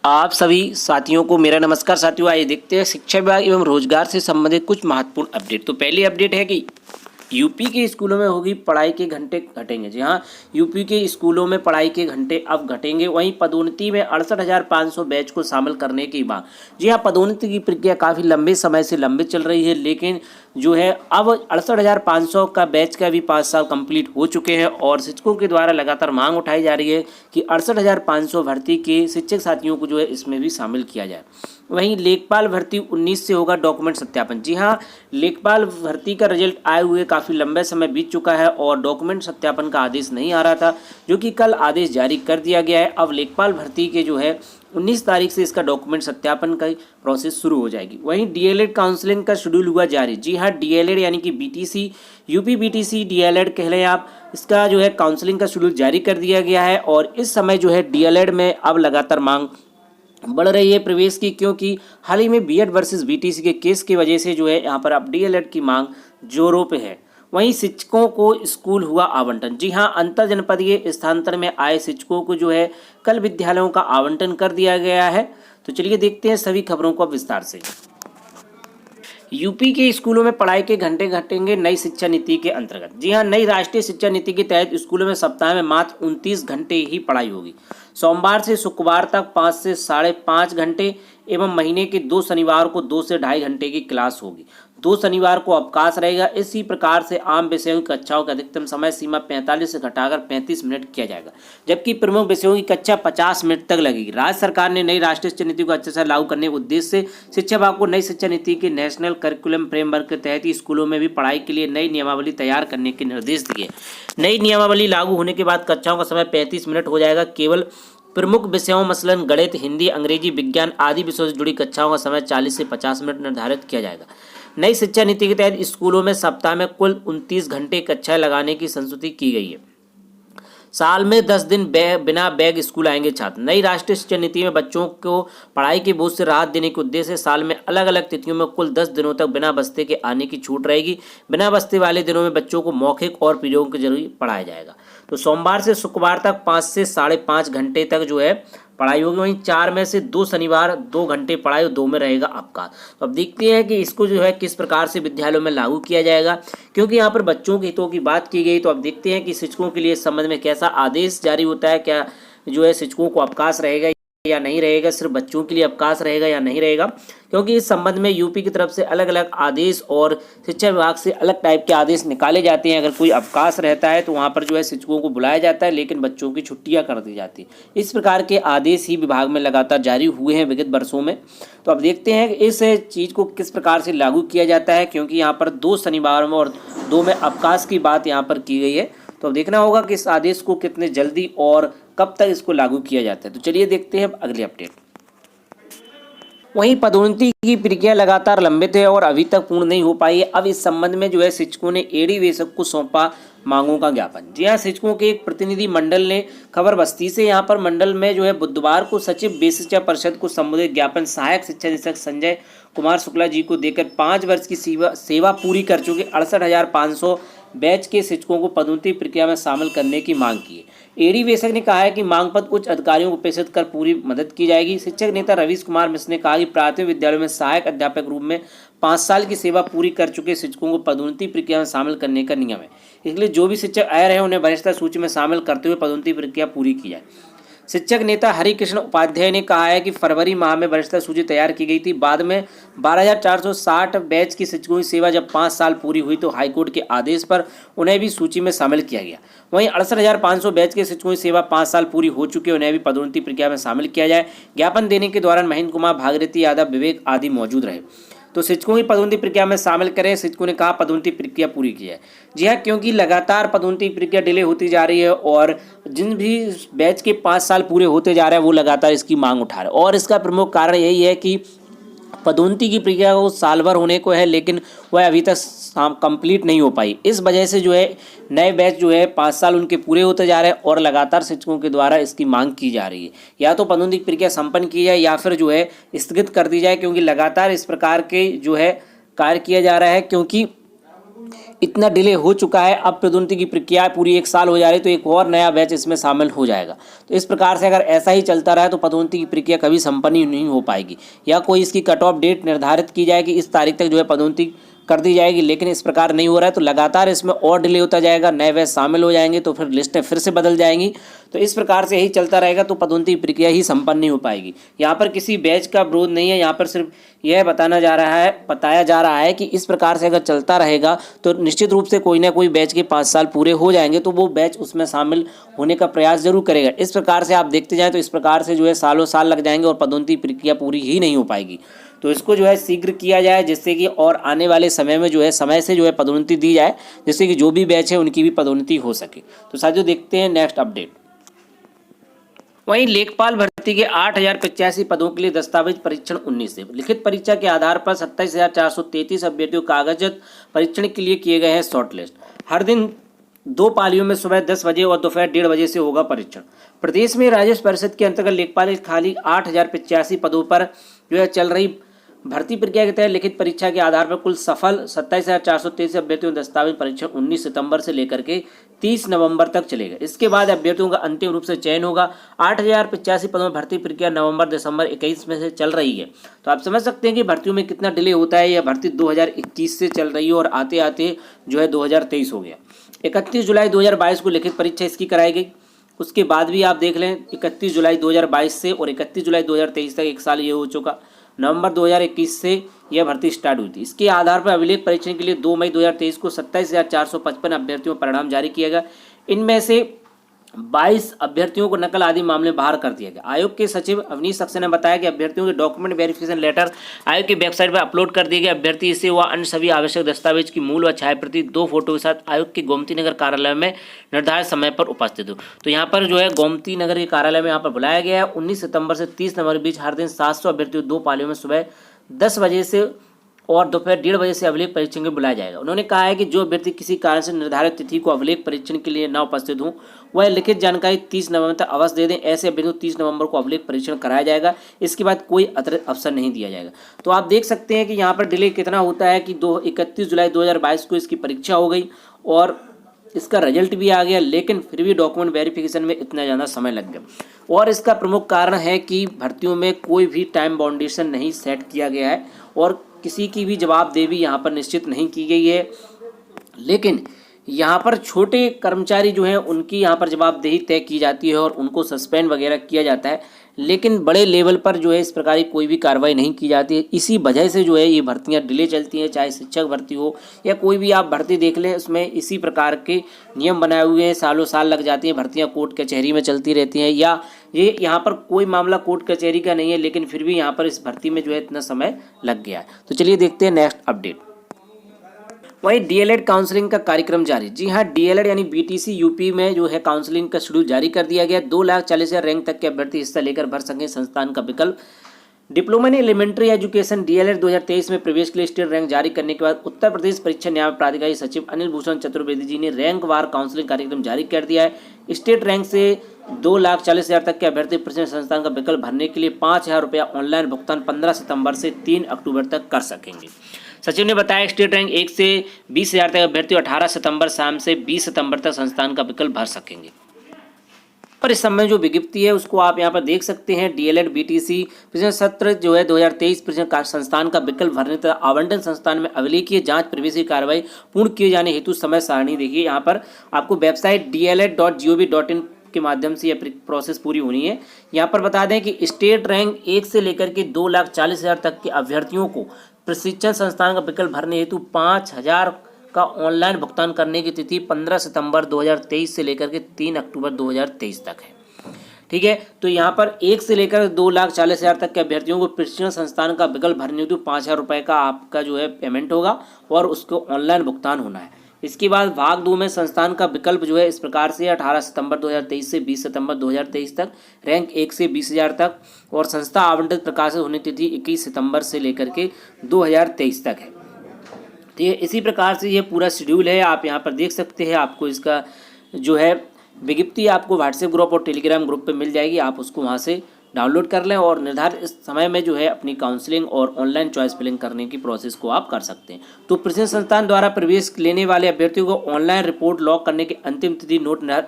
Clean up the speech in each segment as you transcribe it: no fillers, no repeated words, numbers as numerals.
आप सभी साथियों को मेरा नमस्कार। साथियों, आइए देखते हैं शिक्षा विभाग एवं रोजगार से संबंधित कुछ महत्वपूर्ण अपडेट। तो पहली अपडेट है कि यूपी के स्कूलों में होगी पढ़ाई के घंटे घटेंगे। जी हाँ, यूपी के स्कूलों में पढ़ाई के घंटे अब घटेंगे। वहीं पदोन्नति में 68,500 बैच को शामिल करने की मांग। जी हाँ, पदोन्नति की प्रक्रिया काफ़ी लंबे समय से लंबित चल रही है, लेकिन जो है अब 68,500 का बैच का भी 5 साल कंप्लीट हो चुके हैं और शिक्षकों के द्वारा लगातार मांग उठाई जा रही है कि 68,500 भर्ती के शिक्षक साथियों को जो है इसमें भी शामिल किया जाए। वहीं लेखपाल भर्ती 19 से होगा डॉक्यूमेंट सत्यापन। जी हाँ, लेखपाल भर्ती का रिजल्ट आए हुए काफ़ी लंबे समय बीत चुका है और डॉक्यूमेंट सत्यापन का आदेश नहीं आ रहा था, जो कि कल आदेश जारी कर दिया गया है। अब लेखपाल भर्ती के जो है 19 तारीख से इसका डॉक्यूमेंट सत्यापन का प्रोसेस शुरू हो जाएगी। वहीं डीएलएड काउंसलिंग का शेड्यूल हुआ जारी। जी हाँ, डीएलएड यानी कि बीटीसी, यूपी बीटीसी डीएलएड कह लें आप, इसका जो है काउंसलिंग का शेड्यूल जारी कर दिया गया है और इस समय जो है डीएलएड में अब लगातार मांग बढ़ रही है प्रवेश की, क्योंकि हाल ही में बीएड वर्सेस बीटीसी के केस की वजह से जो है यहाँ पर अब डीएलएड की मांग जोरों पे है। वहीं शिक्षकों को स्कूल हुआ आवंटन। जी हाँ, अंतर जनपदीय स्थानांतरण में आए शिक्षकों को जो है कल विद्यालयों का आवंटन कर दिया गया है। तो चलिए देखते हैं सभी खबरों को विस्तार से। यूपी के स्कूलों में पढ़ाई के घंटे घटेंगे नई शिक्षा नीति के अंतर्गत। जी हाँ, नई राष्ट्रीय शिक्षा नीति के तहत स्कूलों में सप्ताह में मात्र 29 घंटे ही पढ़ाई होगी। सोमवार से शुक्रवार तक 5 से 5.5 घंटे एवं महीने के 2 शनिवार को 2 से 2.5 घंटे की क्लास होगी। 2 शनिवार को अवकाश रहेगा। इसी प्रकार से आम विषयों की कक्षाओं का अधिकतम समय सीमा 45 से घटाकर 35 मिनट किया जाएगा, जबकि प्रमुख विषयों की कक्षा 50 मिनट तक लगेगी। राज्य सरकार ने नई राष्ट्रीय शिक्षा नीति को अच्छे से लागू करने के उद्देश्य से शिक्षा विभाग को नई शिक्षा नीति के नेशनल करिकुलम फ्रेमवर्क के तहत ही स्कूलों में भी पढ़ाई के लिए नई नियमावली तैयार करने के निर्देश दिए। नई नियमावली लागू होने के बाद कक्षाओं का समय 35 मिनट हो जाएगा। केवल प्रमुख विषयों मसलन गणित, हिंदी, अंग्रेजी, विज्ञान आदि विषयों से जुड़ी कक्षाओं का समय 40 से 50 मिनट निर्धारित किया जाएगा। नई शिक्षा नीति के तहत स्कूलों में सप्ताह में कुल 29 घंटे कक्षाएं लगाने की संस्तुति की गई है। साल में 10 दिन बिना बैग स्कूल आएंगे छात्र। नई राष्ट्रीय शिक्षा नीति में बच्चों को पढ़ाई के बोझ से राहत देने के उद्देश्य से साल में अलग अलग तिथियों में कुल 10 दिनों तक बिना बस्ते के आने की छूट रहेगी। बिना बस्ते वाले दिनों में बच्चों को मौखिक और पीरियों के जरिए पढ़ाया जाएगा। तो सोमवार से शुक्रवार तक 5 से 5.5 घंटे तक जो है पढ़ाई होगी। वहीं 4 में से 2 शनिवार 2 घंटे पढ़ाई और 2 में रहेगा अवकाश। तो अब देखते हैं कि इसको जो है किस प्रकार से विद्यालयों में लागू किया जाएगा, क्योंकि यहाँ पर बच्चों के हितों की बात की गई। तो अब देखते हैं कि शिक्षकों के लिए इस संबंध में कैसा आदेश जारी होता है। क्या जो है शिक्षकों को अवकाश रहेगा या नहीं रहेगा, सिर्फ बच्चों के लिए अवकाश रहेगा या नहीं रहेगा, क्योंकि इस संबंध में यूपी की तरफ से अलग अलग आदेश और शिक्षा विभाग से अलग टाइप के आदेश निकाले जाते हैं। अगर कोई अवकाश रहता है तो वहाँ पर जो है शिक्षकों को बुलाया जाता है, लेकिन बच्चों की छुट्टियाँ कर दी जाती हैं। इस प्रकार के आदेश ही विभाग में लगातार जारी हुए हैं विगत वर्षों में। तो अब देखते हैं कि इस चीज़ को किस प्रकार से लागू किया जाता है, क्योंकि यहाँ पर 2 शनिवार में और 2 में अवकाश की बात यहाँ पर की गई है। तो अब देखना होगा कि इस आदेश को कितने जल्दी और कब तक इसको लागू किया जाता है। तो चलिए देखते हैं अगली अपडेट। वहीं पदोन्नति की प्रक्रिया लगातार लंबित है और अभी तक पूर्ण नहीं हो पाई है। अब इस संबंध में जो है शिक्षकों ने एडी वेशक को सौंपा मांगों का ज्ञापन। जी हाँ, शिक्षकों के एक प्रतिनिधि मंडल ने खबर बस्ती से यहाँ पर मंडल में जो है बुधवार को सचिव बेसिक शिक्षा परिषद को संबोधित ज्ञापन सहायक शिक्षा निरीक्षक संजय कुमार शुक्ला जी को देकर 5 वर्ष की सेवा पूरी कर चुके 68,500 बैच के शिक्षकों को पदोन्नति प्रक्रिया में शामिल करने की मांग की है। एडी वेशक ने कहा है कि मांग पत्र उच्च अधिकारियों को प्रेषित कर पूरी मदद की जाएगी। शिक्षक नेता रवीश कुमार मिश्र ने कहा कि प्राथमिक विद्यालयों में सहायक अध्यापक रूप में 5 साल की सेवा पूरी कर चुके शिक्षकों को पदोन्नति प्रक्रिया में शामिल करने का नियम है। इसलिए जो भी शिक्षक आए रहे उन्हें वरिष्ठता सूची में शामिल करते हुए पदोन्नति प्रक्रिया पूरी की जाए। शिक्षक नेता हरिकृष्ण उपाध्याय ने कहा है कि फरवरी माह में वरिष्ठता सूची तैयार की गई थी। बाद में 12,460 बैच की शिक्षकों की सेवा जब 5 साल पूरी हुई तो हाईकोर्ट के आदेश पर उन्हें भी सूची में शामिल किया गया। वहीं 68,500 बैच के शिक्षकों की सेवा 5 साल पूरी हो चुके उन्हें भी पदोन्नति प्रक्रिया में शामिल किया जाए। ज्ञापन देने के दौरान महेंद्र कुमार, भागीरथी यादव, विवेक आदि मौजूद रहे। तो शिक्षकों की पदोन्नति प्रक्रिया में शामिल करें। शिक्षकों ने कहा पदोन्नति प्रक्रिया पूरी की है। जी हाँ, क्योंकि लगातार पदोन्नति प्रक्रिया डिले होती जा रही है और जिन भी बैच के 5 साल पूरे होते जा रहे हैं वो लगातार इसकी मांग उठा रहे हैं और इसका प्रमुख कारण यही है कि पदोन्नति की प्रक्रिया को साल भर होने को है, लेकिन वह अभी तक कंप्लीट नहीं हो पाई। इस वजह से जो है नए बैच जो है 5 साल उनके पूरे होते जा रहे हैं और लगातार शिक्षकों के द्वारा इसकी मांग की जा रही है। या तो पदोन्नति प्रक्रिया संपन्न की जाए या फिर जो है स्थगित कर दी जाए, क्योंकि लगातार इस प्रकार के जो है कार्य किया जा रहा है, क्योंकि इतना डिले हो चुका है, अब पदोन्नति की प्रक्रिया पूरी 1 साल हो जा रही है, तो एक और नया बैच इसमें शामिल हो जाएगा। तो इस प्रकार से अगर ऐसा ही चलता रहा तो पदोन्नति की प्रक्रिया कभी संपन्न नहीं हो पाएगी, या कोई इसकी कट ऑफ डेट निर्धारित की जाए कि इस तारीख तक जो है पदोन्नति कर दी जाएगी, लेकिन इस प्रकार नहीं हो रहा है, तो लगातार इसमें और डिले होता जाएगा, नए बैच शामिल हो जाएंगे, तो फिर लिस्टें फिर से बदल जाएंगी। तो इस प्रकार से यही चलता रहेगा, तो पदोन्नति प्रक्रिया ही संपन्न नहीं हो पाएगी। यहाँ पर किसी बैच का विरोध नहीं है, यहाँ पर सिर्फ यह बताया जा रहा है कि इस प्रकार से अगर चलता रहेगा तो निश्चित रूप से कोई ना कोई बैच के 5 साल पूरे हो जाएंगे, तो वो बैच उसमें शामिल होने का प्रयास जरूर करेगा। इस प्रकार से आप देखते जाएं तो इस प्रकार से जो है सालों साल लग जाएंगे और पदोन्नति प्रक्रिया पूरी ही नहीं हो पाएगी। तो इसको जो है शीघ्र किया जाए, जिससे कि और आने वाले समय में जो है समय से जो है पदोन्नति दी जाए, जिससे कि जो भी बैच है उनकी भी पदोन्नति हो सके। तो साथियों देखते हैं नेक्स्ट अपडेट। वहीं लेखपाल भर्ती के 8,085 पदों के लिए दस्तावेज परीक्षण 19 से लिखित परीक्षा के आधार पर 27,433 अभ्यर्थियों कागजत परीक्षण के लिए किए गए हैं शॉर्टलिस्ट। हर दिन 2 पालियों में सुबह 10 बजे और दोपहर 1:30 बजे से होगा परीक्षण। प्रदेश में राजस्व परिषद के अंतर्गत लेखपाल खाली 8,085 पदों पर जो है चल रही भर्ती प्रक्रिया के तहत लिखित परीक्षा के आधार पर कुल सफल 27,433 अभ्यर्थियों दस्तावेज परीक्षण 19 सितंबर से लेकर के 30 नवंबर तक चलेगा। इसके बाद अभ्यर्थियों का अंतिम रूप से चयन होगा। 8,085 पदों में भर्ती प्रक्रिया नवंबर दिसंबर 21 में से चल रही है। तो आप समझ सकते हैं कि भर्तियों में कितना डिले होता है। यह भर्ती 2021 से चल रही है और आते आते जो है 2023 हो गया। 31 जुलाई 2022 को लिखित परीक्षा इसकी कराई गई। उसके बाद भी आप देख लें 31 जुलाई 2022 से और 31 जुलाई 2023 तक 1 साल ये हो चुका। नवंबर 2021 से यह भर्ती स्टार्ट हुई थी। इसके आधार पर अभिलेख परीक्षण के लिए 2 मई 2023 को 27,455 अभ्यर्थियों का परिणाम जारी किया गया। इनमें से 22 अभ्यर्थियों को नकल आदि मामले बाहर कर दिया गया। आयोग के सचिव अवनीश सक्सेना ने बताया कि अभ्यर्थियों के डॉक्यूमेंट वेरिफिकेशन लेटर आयोग की वेबसाइट पर अपलोड कर दिए गए। अभ्यर्थी इसे व अन्य सभी आवश्यक दस्तावेज की मूल व छायाप्रति 2 फोटो के साथ आयोग के गोमती नगर कार्यालय में निर्धारित समय पर उपस्थित हो। तो यहाँ पर जो है गोमती नगर के कार्यालय में यहाँ पर बुलाया गया है। 19 सितंबर से 30 नवंबर के बीच हर दिन 700 अभ्यर्थियों 2 पालियों में सुबह 10 बजे से और दोपहर 1:30 बजे से अभिलेख परीक्षण के लिए बुलाया जाएगा। उन्होंने कहा है कि जो अभ्यर्थी किसी कारण से निर्धारित तिथि को अभिलेख परीक्षण के लिए न उपस्थित हों, वह लिखित जानकारी 30 नवंबर तक अवश्य दे दें। ऐसे अभ्यर्थियों को 30 नवंबर को अभिलेख परीक्षण कराया जाएगा। इसके बाद कोई अतिरिक्त अवसर नहीं दिया जाएगा। तो आप देख सकते हैं कि यहाँ पर डिले कितना होता है कि 31 जुलाई 2022 को इसकी परीक्षा हो गई और इसका रिजल्ट भी आ गया, लेकिन फिर भी डॉक्यूमेंट वेरिफिकेशन में इतना ज़्यादा समय लग गया। और इसका प्रमुख कारण है कि भर्तियों में कोई भी टाइम बाउंडेशन नहीं सेट किया गया है और किसी की भी जवाबदेही यहाँ पर निश्चित नहीं की गई है। लेकिन यहाँ पर छोटे कर्मचारी जो हैं उनकी यहाँ पर जवाबदेही तय की जाती है और उनको सस्पेंड वगैरह किया जाता है, लेकिन बड़े लेवल पर जो है इस प्रकार की कोई भी कार्रवाई नहीं की जाती है। इसी वजह से जो है ये भर्तियाँ डिले चलती हैं, चाहे शिक्षक भर्ती हो या कोई भी आप भर्ती देख लें, उसमें इसी प्रकार के नियम बनाए हुए हैं। सालों साल लग जाती हैं, भर्तियाँ कोर्ट कचहरी में चलती रहती हैं, या ये यहाँ पर कोई मामला कोर्ट कचहरी का नहीं है, लेकिन फिर भी यहाँ पर इस भर्ती में जो है इतना समय लग गया है। तो चलिए देखते हैं नेक्स्ट अपडेट। वहीं डीएलएड काउंसलिंग का कार्यक्रम जारी। जी हाँ, डीएलएड यानी बीटीसी यूपी में जो है काउंसलिंग का शेड्यूल जारी कर दिया गया। 2,40,000 रैंक तक के अभ्यर्थी हिस्सा लेकर भर सकें संस्थान का विकल्प। Diploma in elementary education DElEd 2023 में प्रवेश के लिए स्टेट रैंक जारी करने के बाद उत्तर प्रदेश परीक्षा न्याय प्राधिकारी सचिव अनिल भूषण चतुर्वेदी जी ने रैंक वार काउंसलिंग कार्यक्रम जारी कर दिया है। स्टेट रैंक से 2,40,000 तक के अभ्यर्थी प्रत्येक संस्थान का विकल्प भरने के लिए 5,000 रुपया ऑनलाइन भुगतान 15 सितंबर से 3 अक्टूबर तक कर सकेंगे। सचिव ने बताया स्टेट रैंक 1 से 20,000 तक अभ्यर्थी 18 सितंबर शाम से 20 सितंबर तक संस्थान का विकल्प भर सकेंगे। पर इस समय जो विज्ञप्ति है उसको आप यहाँ पर देख सकते हैं। डीएलएड बीटीसी प्रशिक्षण सत्र जो है 2023 प्रशिक्षण संस्थान का विकल्प भरने तथा आवंटन संस्थान में अभिलेखीय जांच प्रवेश की कार्रवाई पूर्ण किए जाने हेतु समय सारणी देखिए। यहाँ पर आपको वेबसाइट dled.gov.in के माध्यम से यह प्रोसेस पूरी होनी है। यहाँ पर बता दें कि स्टेट रैंक 1 से लेकर के 2,40,000 तक के अभ्यर्थियों को प्रशिक्षण संस्थान का विकल्प भरने हेतु 5,000 का ऑनलाइन भुगतान करने की तिथि 15 सितंबर 2023 से लेकर के 3 अक्टूबर 2023 तक है। ठीक है, तो यहाँ पर 1 से लेकर 2,40,000 तक के अभ्यर्थियों को प्रशिक्षण संस्थान का विकल्प भरने हेतु 5,000 रुपये का आपका जो है पेमेंट होगा और उसको ऑनलाइन भुगतान होना है। इसके बाद भाग 2 में संस्थान का विकल्प जो है इस प्रकार से 18 सितंबर 2023 से 20 सितंबर 2023 तक, रैंक 1 से 20,000 तक, और संस्था आवंटित प्रकाशित होने तिथि 21 सितंबर से लेकर के 2023 तक है। तो ये इसी प्रकार से ये पूरा शेड्यूल है, आप यहाँ पर देख सकते हैं। आपको इसका जो है विज्ञप्ति आपको व्हाट्सएप ग्रुप और टेलीग्राम ग्रुप पे मिल जाएगी, आप उसको वहाँ से डाउनलोड कर लें और निर्धारित इस समय में जो है अपनी काउंसलिंग और ऑनलाइन चॉइस फिलिंग करने की प्रोसेस को आप कर सकते हैं। तो प्रशिक्षण संस्थान द्वारा प्रवेश लेने वाले अभ्यर्थियों को ऑनलाइन रिपोर्ट लॉक करने की अंतिम तिथि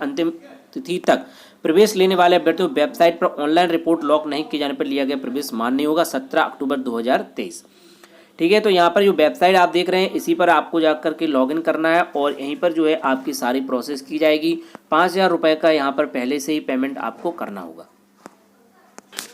अंतिम तिथि तक प्रवेश लेने वाले अभ्यर्थियों को वेबसाइट पर ऑनलाइन रिपोर्ट लॉक नहीं किए जाने पर लिया गया प्रवेश मान्य नहीं होगा। 17 अक्टूबर 2023। ठीक है, तो यहाँ पर जो वेबसाइट आप देख रहे हैं इसी पर आपको जाकर के लॉगिन करना है और यहीं पर जो है आपकी सारी प्रोसेस की जाएगी। 5,000 रुपये का यहाँ पर पहले से ही पेमेंट आपको करना होगा।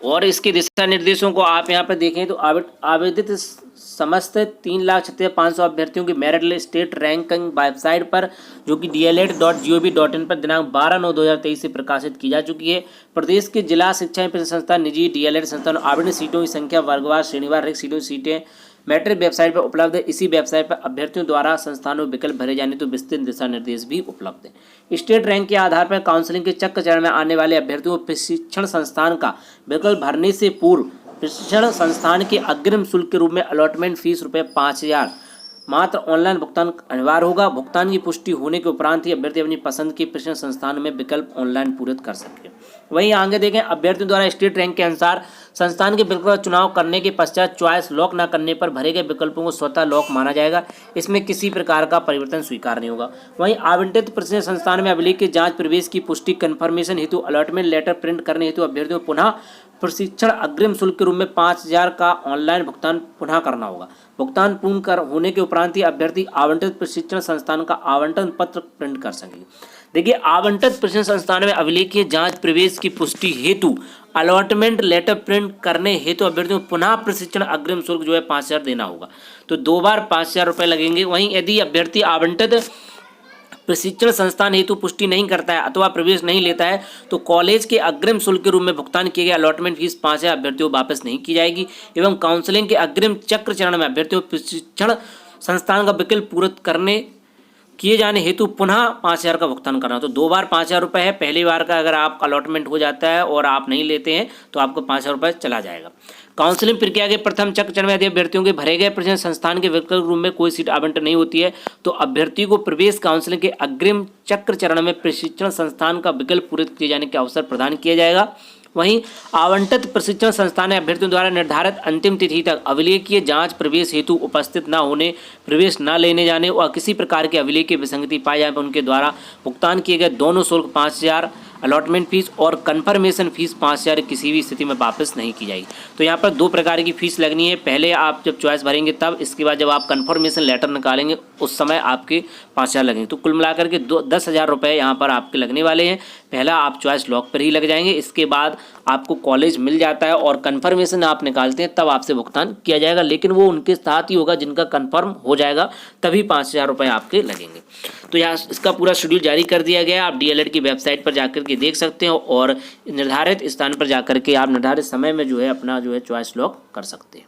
और इसके दिशा निर्देशों को आप यहाँ पर देखें तो आवेदित समस्त 3,36,500 अभ्यर्थियों की merit list state ranking website पर जो कि dled.gov.in पर दिनांक 12/9/2023 से प्रकाशित की जा चुकी है। प्रदेश के जिला शिक्षा संस्थान निजी डीएलएड संस्थान आवेदन सीटों की संख्या वर्गवार श्रेणीवार रिक्त सीटों की सीटें मैट्रिक वेबसाइट पर उपलब्ध है। इसी वेबसाइट पर अभ्यर्थियों द्वारा संस्थानों में विकल्प भरे जाने तो विस्तृत दिशा निर्देश भी उपलब्ध है। स्टेट रैंक के आधार पर काउंसलिंग के चक्र चरण में आने वाले अभ्यर्थियों को प्रशिक्षण संस्थान का विकल्प भरने से पूर्व प्रशिक्षण संस्थान के अग्रिम शुल्क के रूप में अलॉटमेंट फीस ₹5,000 मात्र ऑनलाइन भुगतान अनिवार्य होगा। भुगतान की पुष्टि होने के उपरांत ही अभ्यर्थी अपनी पसंद के प्रशिक्षण संस्थान में विकल्प ऑनलाइन पूरित कर सके। वहीं आगे देखें, अभ्यर्थियों द्वारा स्टेट रैंक के अनुसार संस्थान के विकल्प का चुनाव करने के पश्चात चॉइस लॉक न करने पर भरे गए विकल्पों को स्वतः लॉक माना जाएगा। इसमें किसी प्रकार का परिवर्तन स्वीकार नहीं होगा। वहीं आवंटित प्रशिक्षण संस्थान में अभिलेख की जांच प्रवेश की पुष्टि कन्फर्मेशन हेतु अलॉटमेंट लेटर प्रिंट करने हेतु अभ्यर्थियों को पुनः प्रशिक्षण अग्रिम शुल्क के रूप में 5,000 का ऑनलाइन भुगतान पुनः करना होगा। भुगतान पूर्ण होने के उपरांत ही अभ्यर्थी आवंटित प्रशिक्षण संस्थान का आवंटन पत्र प्रिंट कर सकेंगे। देखिए, आवंटित प्रशिक्षण संस्थान में अभिलेखीय जांच प्रवेश की पुष्टि हेतु अलॉटमेंट लेटर प्रिंट करने हेतु अभ्यर्थियों को पुनः प्रशिक्षण अग्रिम शुल्क जो है 5,000 देना होगा। तो 2 बार 5,000 रुपये लगेंगे। वहीं यदि अभ्यर्थी आवंटित प्रशिक्षण संस्थान हेतु पुष्टि नहीं करता है अथवा प्रवेश नहीं लेता है तो कॉलेज के अग्रिम शुल्क के रूप में भुगतान किए गए अलॉटमेंट फीस 5,000 अभ्यर्थियों को वापस नहीं की जाएगी। एवं काउंसलिंग के अग्रिम चक्र चरण में अभ्यर्थियों को प्रशिक्षण संस्थान का विकल्प पूरा करने किए जाने हेतु पुनः 5,000 का भुगतान करना। तो 2 बार 5,000 रुपये है। पहली बार का अगर आप अलॉटमेंट हो जाता है और आप नहीं लेते हैं तो आपको 5,000 रुपये चला जाएगा। काउंसलिंग प्रक्रिया के प्रथम चक्र चरण में यदि अभ्यर्थियों के भरे गए प्रशिक्षण संस्थान के विकल्प रूप में कोई सीट आवंटन नहीं होती है तो अभ्यर्थी को प्रवेश काउंसलिंग के अग्रिम चक्र चरण में प्रशिक्षण संस्थान का विकल्प पूरित किए जाने का अवसर प्रदान किया जाएगा। वहीं आवंटित प्रशिक्षण संस्थान अभ्यर्थियों द्वारा निर्धारित अंतिम तिथि तक अभिलेखीय जांच प्रवेश हेतु उपस्थित न होने, प्रवेश न लेने जाने और किसी प्रकार के अभिलेखीय विसंगति पाए जाने पर उनके द्वारा भुगतान किए गए दोनों शुल्क 5,000 अलॉटमेंट फीस और कन्फर्मेशन फीस 5,000 किसी भी स्थिति में वापस नहीं की जाएगी। तो यहाँ पर 2 प्रकार की फीस लगनी है। पहले आप जब चॉइस भरेंगे तब, इसके बाद जब आप कन्फर्मेशन लेटर निकालेंगे उस समय आपके 5,000 लगेंगे। तो कुल मिलाकर के 10,000 रुपये यहाँ पर आपके लगने वाले हैं। पहला आप चॉइस लॉक पर ही लग जाएंगे, इसके बाद आपको कॉलेज मिल जाता है और कन्फर्मेशन आप निकालते हैं तब आपसे भुगतान किया जाएगा, लेकिन वो उनके साथ ही होगा जिनका कन्फर्म हो जाएगा, तभी 5,000 रुपये आपके लगेंगे। तो यहाँ इसका पूरा शेड्यूल जारी कर दिया गया है। आप डीएलएड की वेबसाइट पर जाकर के देख सकते हो और निर्धारित स्थान पर जाकर के आप निर्धारित समय में जो है अपना जो है चॉइस लॉक कर सकते हैं।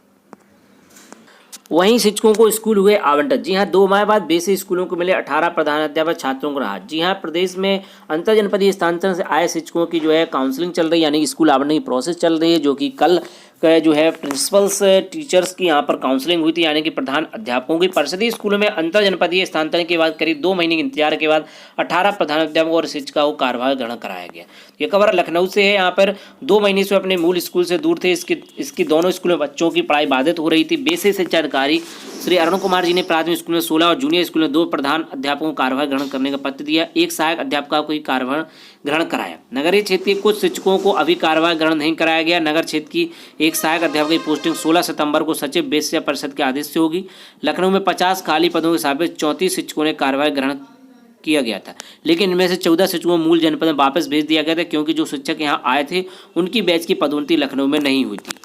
वहीं शिक्षकों को स्कूल हुए आवंटन। जी हाँ, 2 माह बाद बेसिक स्कूलों को मिले 18 प्रधानाध्यापक छात्रों को राहत। जी हाँ, प्रदेश में अंतर जनपदीय स्थानांतरण से आए शिक्षकों की जो है काउंसलिंग चल रही है, यानी कि स्कूल आवंटन की प्रोसेस चल रही है, जो कि कल जो है प्रिंसिपल्स टीचर्स की यहाँ पर काउंसलिंग हुई थी, यानी कि प्रधान अध्यापकों की। परिषदीय स्कूलों में अंतर जनपदीय स्थानांतरण के बाद करीब 2 महीने के इंतजार के बाद 18 प्रधान अध्यापकों और शिक्षकों को कार्यभार ग्रहण कराया गया। ये खबर लखनऊ से है। यहाँ पर 2 महीने से अपने मूल स्कूल से दूर थे। इसकी दोनों स्कूलों में बच्चों की पढ़ाई बाधित हो रही थी। बेसिक शिक्षा अधिकारी श्री अरुण कुमार जी ने प्राथमिक स्कूल में 16 और जूनियर स्कूल में 2 प्रधान अध्यापकों को कार्यभार ग्रहण करने का पत्र दिया। 1 सहायक अध्यापक को ही कार्यभार ग्रहण कराया। नगरीय क्षेत्र के कुछ शिक्षकों को अभी कार्यभार ग्रहण नहीं कराया गया। नगर क्षेत्र की 1 सहायक अध्यापक की पोस्टिंग 16 सितंबर को सचिव वेश्या परिषद के आदेश से होगी। लखनऊ में 50 खाली पदों के सापेक्ष 34 शिक्षकों ने कार्यभार ग्रहण किया गया था, लेकिन इनमें से 14 शिक्षकों को मूल जनपद में वापस भेज दिया गया था, क्योंकि जो शिक्षक यहाँ आए थे उनकी बैच की पदोन्नति लखनऊ में नहीं हुई थी।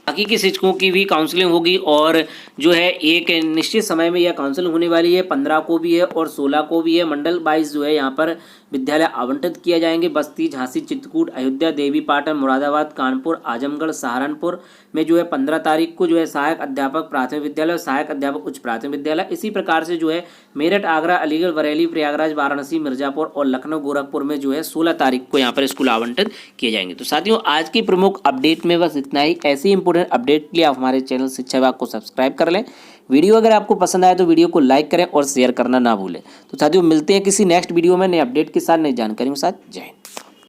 बाकी के शिक्षकों की भी काउंसलिंग होगी और जो है एक निश्चित समय में यह काउंसलिंग होने वाली है। 15 को भी है और 16 को भी है। मंडल वाइज जो है यहाँ पर विद्यालय आवंटित किए जाएंगे। बस्ती, झांसी, चित्रकूट, अयोध्या, देवी पाटन, मुरादाबाद, कानपुर, आजमगढ़, सहारनपुर में जो है 15 तारीख को जो है सहायक अध्यापक प्राथमिक विद्यालय और सहायक अध्यापक उच्च प्राथमिक विद्यालय। इसी प्रकार से जो है मेरठ, आगरा, अलीगढ़, बरेली, प्रयागराज, वाराणसी, मिर्जापुर और लखनऊ, गोरखपुर में जो है 16 तारीख को यहाँ पर स्कूल आवंटित किए जाएंगे। तो साथियों, आज की प्रमुख अपडेट में बस इतना ही। ऐसी इंपॉर्टेंट अपडेट के लिए आप हमारे चैनल शिक्षा विभाग को सब्सक्राइब कर लें। वीडियो अगर आपको पसंद आए तो वीडियो को लाइक करें और शेयर करना ना भूलें। तो साथियों, मिलते हैं किसी नेक्स्ट वीडियो में नए अपडेट के साथ, नई जानकारी के साथ। जय हिंद।